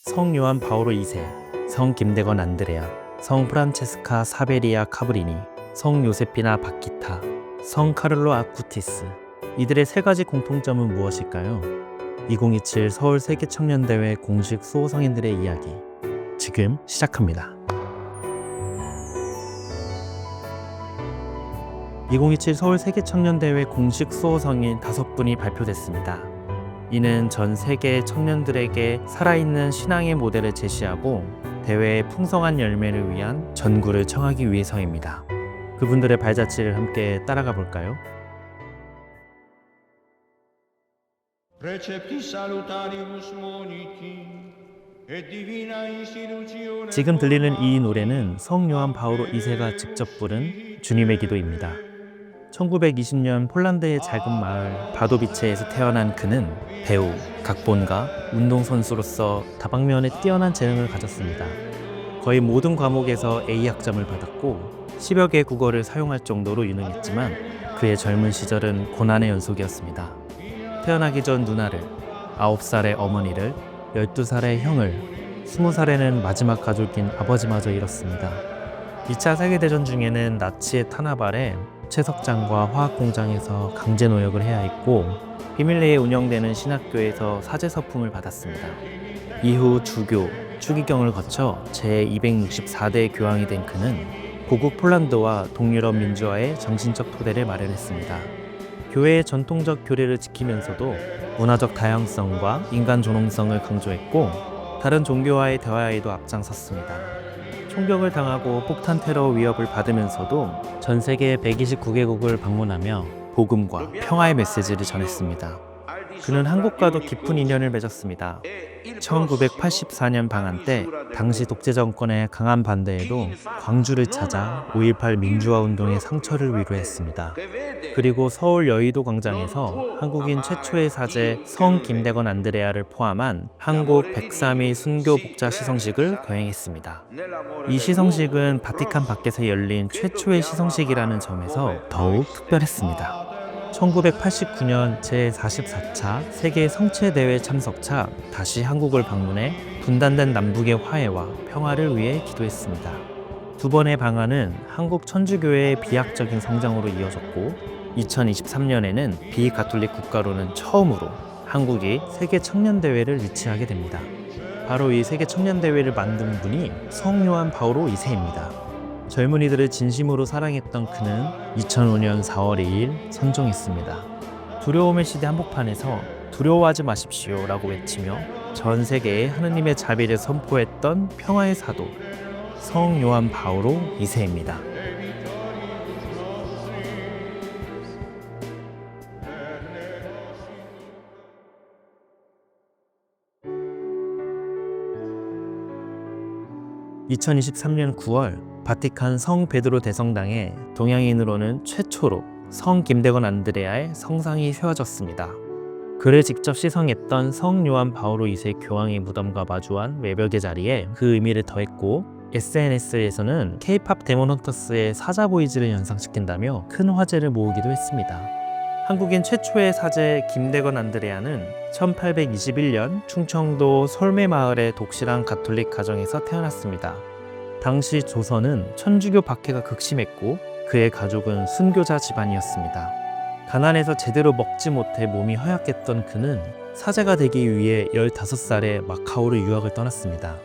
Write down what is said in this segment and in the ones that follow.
성 요한 바오로 2세, 성 김대건 안드레아, 성 프란체스카 사베리아 카브리니, 성 요세피나 바키타, 성 카를로 아쿠티스. 이들의 세 가지 공통점은 무엇일까요? 2027 서울 세계청년대회 공식 수호성인들의 이야기, 지금 시작합니다. 2027 서울 세계청년대회 공식 수호성인 5분이 발표됐습니다. 이는 전 세계 청년들에게 살아있는 신앙의 모델을 제시하고 대회의 풍성한 열매를 위한 전구를 청하기 위해서입니다. 그분들의 발자취를 함께 따라가 볼까요? 지금 들리는 이 노래는 성 요한 바오로 2세가 직접 부른 주님의 기도입니다. 1920년 폴란드의 작은 마을 바도비체에서 태어난 그는 배우, 각본가, 운동선수로서 다방면에 뛰어난 재능을 가졌습니다. 거의 모든 과목에서 A학점을 받았고 10여 개 국어를 사용할 정도로 유능했지만 그의 젊은 시절은 고난의 연속이었습니다. 태어나기 전 누나를, 9살의 어머니를, 12살의 형을, 20살에는 마지막 가족인 아버지마저 잃었습니다. 2차 세계대전 중에는 나치의 탄압 아래 채석장과 화학공장에서 강제노역을 해야 했고 비밀리에 운영되는 신학교에서 사제서품을 받았습니다. 이후 주교, 추기경을 거쳐 제264대 교황이 된 그는 고국 폴란드와 동유럽 민주화의 정신적 토대를 마련했습니다. 교회의 전통적 교례를 지키면서도 문화적 다양성과 인간 존엄성을 강조했고 다른 종교와의 대화에도 앞장섰습니다. 총격을 당하고 폭탄 테러 위협을 받으면서도 전 세계 129개국을 방문하며 복음과 평화의 메시지를 전했습니다. 그는 한국과도 깊은 인연을 맺었습니다. 1984년 방한 때 당시 독재 정권의 강한 반대에도 광주를 찾아 5.18 민주화 운동의 상처를 위로했습니다. 그리고 서울 여의도 광장에서 한국인 최초의 사제 성 김대건 안드레아를 포함한 한국 103위 순교 복자 시성식을 거행했습니다. 이 시성식은 바티칸 밖에서 열린 최초의 시성식이라는 점에서 더욱 특별했습니다. 1989년 제44차 세계 성체대회 참석차 다시 한국을 방문해 분단된 남북의 화해와 평화를 위해 기도했습니다. 두 번의 방한은 한국 천주교회의 비약적인 성장으로 이어졌고 2023년에는 비가톨릭 국가로는 처음으로 한국이 세계청년대회를 유치하게 됩니다. 바로 이 세계청년대회를 만든 분이 성 요한 바오로 2세입니다. 젊은이들을 진심으로 사랑했던 그는 2005년 4월 2일 선종했습니다. 두려움의 시대 한복판에서 두려워하지 마십시오 라고 외치며 전 세계에 하느님의 자비를 선포했던 평화의 사도 성 요한 바오로 2세입니다. (2023년 9월) 바티칸 성 베드로 대성당에 동양인으로는 최초로 성 김대건 안드레아의 성상이 세워졌습니다. 그를 직접 시성했던 성 요한 바오로 2세 교황의 무덤과 마주한 외벽의 자리에 그 의미를 더했고 SNS에서는 K-팝 데몬헌터스의 사자 보이즈를 연상시킨다며 큰 화제를 모으기도 했습니다. 한국인 최초의 사제 김대건 안드레아는 1821년 충청도 솔매마을의 독실한 가톨릭 가정에서 태어났습니다. 당시 조선은 천주교 박해가 극심했고 그의 가족은 순교자 집안이었습니다. 가난해서 제대로 먹지 못해 몸이 허약했던 그는 사제가 되기 위해 15살에 마카오로 유학을 떠났습니다.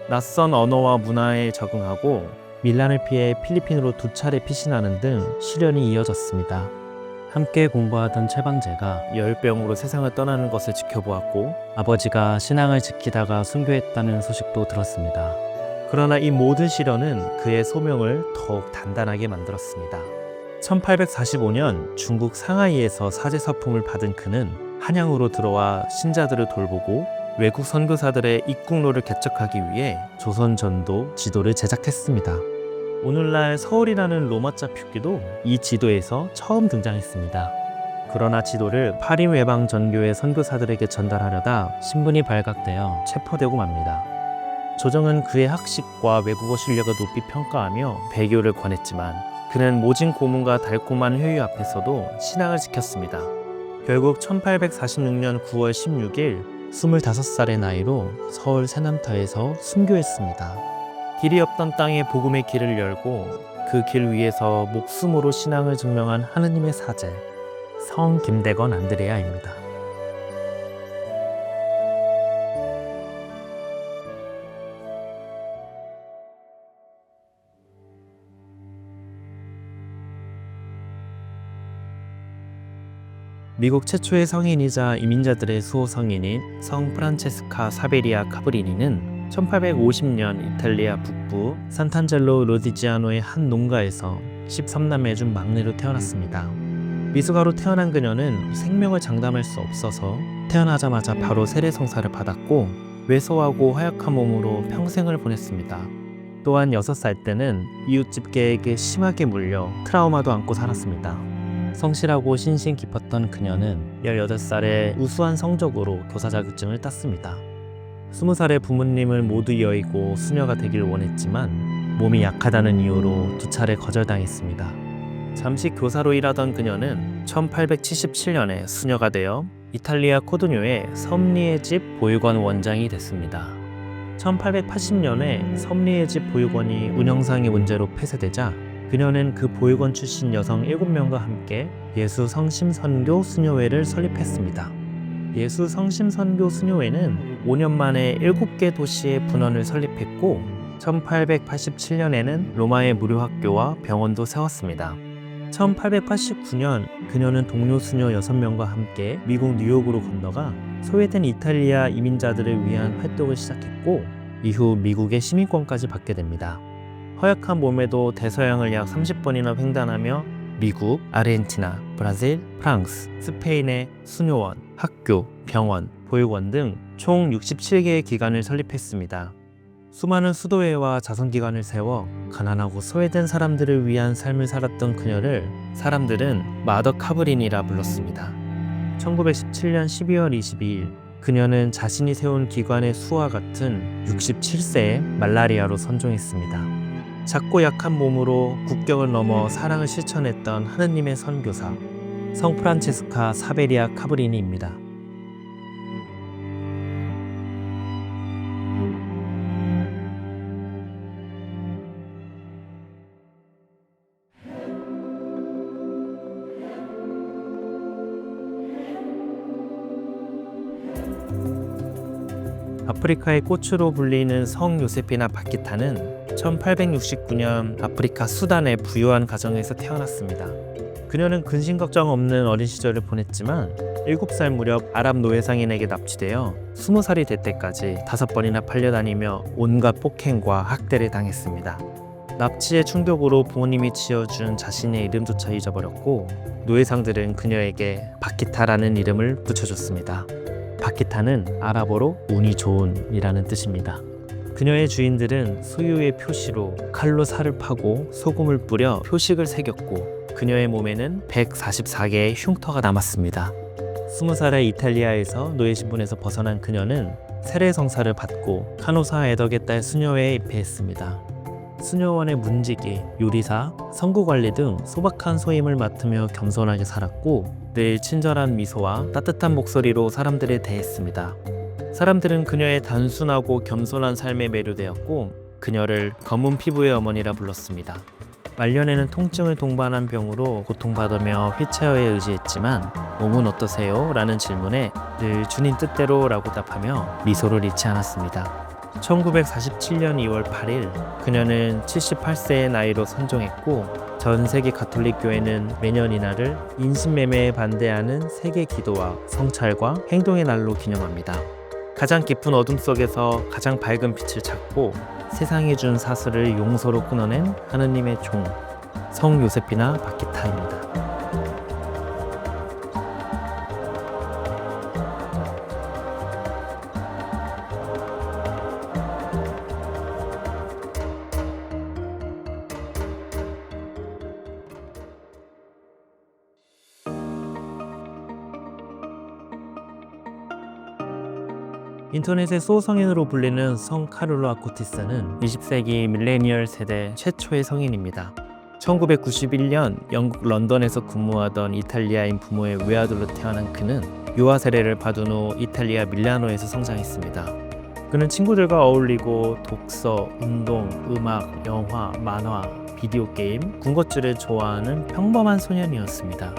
낯선 언어와 문화에 적응하고 밀란을 피해 필리핀으로 2차례 피신하는 등 시련이 이어졌습니다. 함께 공부하던 최방제가 열병으로 세상을 떠나는 것을 지켜보았고 아버지가 신앙을 지키다가 순교했다는 소식도 들었습니다. 그러나 이 모든 시련은 그의 소명을 더욱 단단하게 만들었습니다. 1845년 중국 상하이에서 사제 서품을 받은 그는 한양으로 들어와 신자들을 돌보고 외국 선교사들의 입국로를 개척하기 위해 조선 전도 지도를 제작했습니다. 오늘날 서울이라는 로마자 표기도 이 지도에서 처음 등장했습니다. 그러나 지도를 파리 외방 전교의 선교사들에게 전달하려다 신분이 발각되어 체포되고 맙니다. 조정은 그의 학식과 외국어 실력을 높이 평가하며 배교를 권했지만 그는 모진 고문과 달콤한 회유 앞에서도 신앙을 지켰습니다. 결국 1846년 9월 16일 25살의 나이로 서울 새남터에서 순교했습니다. 길이 없던 땅에 복음의 길을 열고 그 길 위에서 목숨으로 신앙을 증명한 하느님의 사제, 성 김대건 안드레아입니다. 미국 최초의 성인이자 이민자들의 수호 성인인 성 프란체스카 사베리아 카브리니는 1850년 이탈리아 북부 산탄젤로 로디지아노의 한 농가에서 13남매 중 막내로 태어났습니다. 미숙아로 태어난 그녀는 생명을 장담할 수 없어서 태어나자마자 바로 세례성사를 받았고 왜소하고 허약한 몸으로 평생을 보냈습니다. 또한 6살 때는 이웃집게에게 심하게 물려 트라우마도 안고 살았습니다. 성실하고 신심 깊었던 그녀는 18살에 우수한 성적으로 교사 자격증을 땄습니다. 20살에 부모님을 모두 여의고 수녀가 되길 원했지만 몸이 약하다는 이유로 2차례 거절당했습니다. 잠시 교사로 일하던 그녀는 1877년에 수녀가 되어 이탈리아 코드뇨의 섭리의 집 보육원 원장이 됐습니다. 1880년에 섭리의 집 보육원이 운영상의 문제로 폐쇄되자 그녀는 그 보육원 출신 여성 7명과 함께 예수 성심선교 수녀회를 설립했습니다. 예수 성심선교 수녀회는 5년 만에 7개 도시의 분원을 설립했고 1887년에는 로마의 무료학교와 병원도 세웠습니다. 1889년 그녀는 동료 수녀 6명과 함께 미국 뉴욕으로 건너가 소외된 이탈리아 이민자들을 위한 활동을 시작했고 이후 미국의 시민권까지 받게 됩니다. 허약한 몸에도 대서양을 약 30번이나 횡단하며 미국, 아르헨티나, 브라질, 프랑스, 스페인의 수녀원, 학교, 병원, 보육원 등 총 67개의 기관을 설립했습니다. 수많은 수도회와 자선기관을 세워 가난하고 소외된 사람들을 위한 삶을 살았던 그녀를 사람들은 마더 카브린이라 불렀습니다. 1917년 12월 22일 그녀는 자신이 세운 기관의 수와 같은 67세에 말라리아로 선종했습니다. 작고 약한 몸으로 국경을 넘어 사랑을 실천했던 하느님의 선교사 성 프란체스카 사베리아 카브리니입니다. 아프리카의 꽃으로 불리는 성 요세피나 바키타는 1869년 아프리카 수단의 부유한 가정에서 태어났습니다. 그녀는 근심 걱정 없는 어린 시절을 보냈지만 7살 무렵 아랍 노예상인에게 납치되어 20살이 될 때까지 5번이나 팔려다니며 온갖 폭행과 학대를 당했습니다. 납치의 충격으로 부모님이 지어준 자신의 이름조차 잊어버렸고 노예상들은 그녀에게 바키타라는 이름을 붙여줬습니다. 바키타는 아랍어로 운이 좋은 이라는 뜻입니다. 그녀의 주인들은 소유의 표시로 칼로 살을 파고 소금을 뿌려 표식을 새겼고 그녀의 몸에는 144개의 흉터가 남았습니다. 20살의 이탈리아에서 노예 신분에서 벗어난 그녀는 세례성사를 받고 카노사 애덕의 딸 수녀회에 입회했습니다. 수녀원의 문지기, 요리사, 성구관리 등 소박한 소임을 맡으며 겸손하게 살았고 늘 친절한 미소와 따뜻한 목소리로 사람들을 대했습니다. 사람들은 그녀의 단순하고 겸손한 삶에 매료되었고 그녀를 검은 피부의 어머니라 불렀습니다. 말년에는 통증을 동반한 병으로 고통받으며 휠체어에 의지했지만 몸은 어떠세요? 라는 질문에 늘 주님 뜻대로 라고 답하며 미소를 잃지 않았습니다. 1947년 2월 8일 그녀는 78세의 나이로 선종했고 전 세계 가톨릭 교회는 매년 이날을 인신매매에 반대하는 세계 기도와 성찰과 행동의 날로 기념합니다. 가장 깊은 어둠 속에서 가장 밝은 빛을 찾고 세상이 준 사슬을 용서로 끊어낸 하느님의 종, 성 요세피나 바키타입니다. 인터넷의 수호성인으로 불리는 성 카를로 아쿠티스는 20세기 밀레니얼 세대 최초의 성인입니다. 1991년 영국 런던에서 근무하던 이탈리아인 부모의 외아들로 태어난 그는 유아 세례를 받은 후 이탈리아 밀라노에서 성장했습니다. 그는 친구들과 어울리고 독서, 운동, 음악, 영화, 만화, 비디오 게임, 군것질을 좋아하는 평범한 소년이었습니다.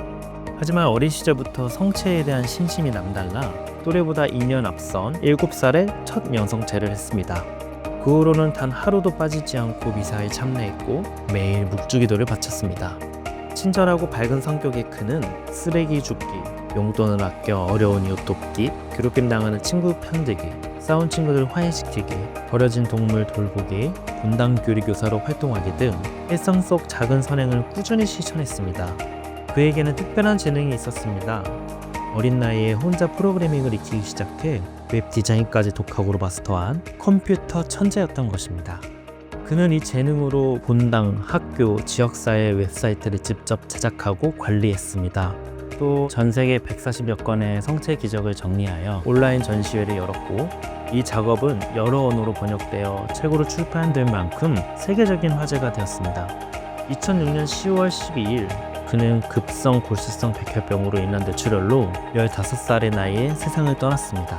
하지만 어린 시절부터 성체에 대한 신심이 남달라 또래보다 2년 앞선 7살에 첫 영성체를 했습니다. 그 후로는 단 하루도 빠지지 않고 미사에 참여했고 매일 묵주기도를 바쳤습니다. 친절하고 밝은 성격의 그는 쓰레기 줍기, 용돈을 아껴 어려운 이웃 돕기, 괴롭힘 당하는 친구 편들기, 싸운 친구들 화해시키기, 버려진 동물 돌보기, 분당 교리교사로 활동하기 등 일상 속 작은 선행을 꾸준히 실천했습니다. 그에게는 특별한 재능이 있었습니다. 어린 나이에 혼자 프로그래밍을 익히기 시작해 웹 디자인까지 독학으로 마스터한 컴퓨터 천재였던 것입니다. 그는 이 재능으로 본당, 학교, 지역사회 웹사이트를 직접 제작하고 관리했습니다. 또 전 세계 140여 건의 성체 기적을 정리하여 온라인 전시회를 열었고 이 작업은 여러 언어로 번역되어 책으로 출판될 만큼 세계적인 화제가 되었습니다. 2006년 10월 12일 그는 급성 골수성 백혈병으로 인한 뇌출혈로 15살의 나이에 세상을 떠났습니다.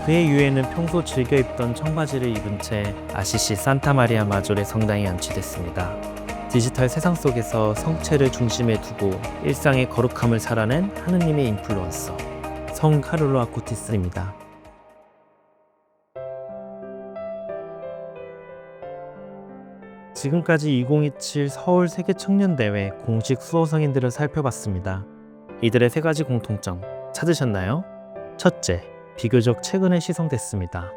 그의 유해는 평소 즐겨 입던 청바지를 입은 채 아시시 산타마리아 마졸의 성당에 안치됐습니다. 디지털 세상 속에서 성체를 중심에 두고 일상의 거룩함을 살아낸 하느님의 인플루언서 성 카를로 아쿠티스입니다. 지금까지 2027 서울 세계청년대회 공식 수호성인들을 살펴봤습니다. 이들의 3가지 공통점 찾으셨나요? 첫째, 비교적 최근에 시성됐습니다.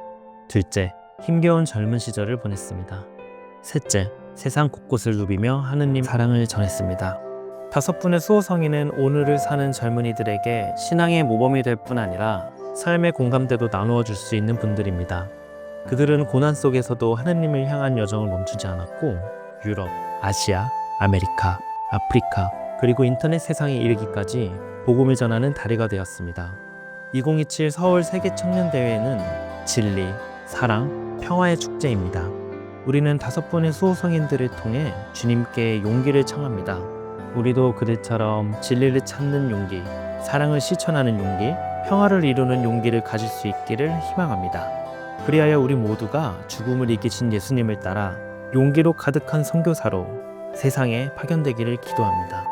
둘째, 힘겨운 젊은 시절을 보냈습니다. 셋째, 세상 곳곳을 누비며 하느님 사랑을 전했습니다. 5분의 수호성인은 오늘을 사는 젊은이들에게 신앙의 모범이 될 뿐 아니라 삶의 공감대도 나누어 줄 수 있는 분들입니다. 그들은 고난 속에서도 하느님을 향한 여정을 멈추지 않았고 유럽, 아시아, 아메리카, 아프리카 그리고 인터넷 세상에 이르기까지 복음을 전하는 다리가 되었습니다. 2027 서울 세계청년대회는 진리, 사랑, 평화의 축제입니다. 우리는 5분의 수호성인들을 통해 주님께 용기를 청합니다. 우리도 그들처럼 진리를 찾는 용기, 사랑을 실천하는 용기, 평화를 이루는 용기를 가질 수 있기를 희망합니다. 그리하여 우리 모두가 죽음을 이기신 예수님을 따라 용기로 가득한 선교사로 세상에 파견되기를 기도합니다.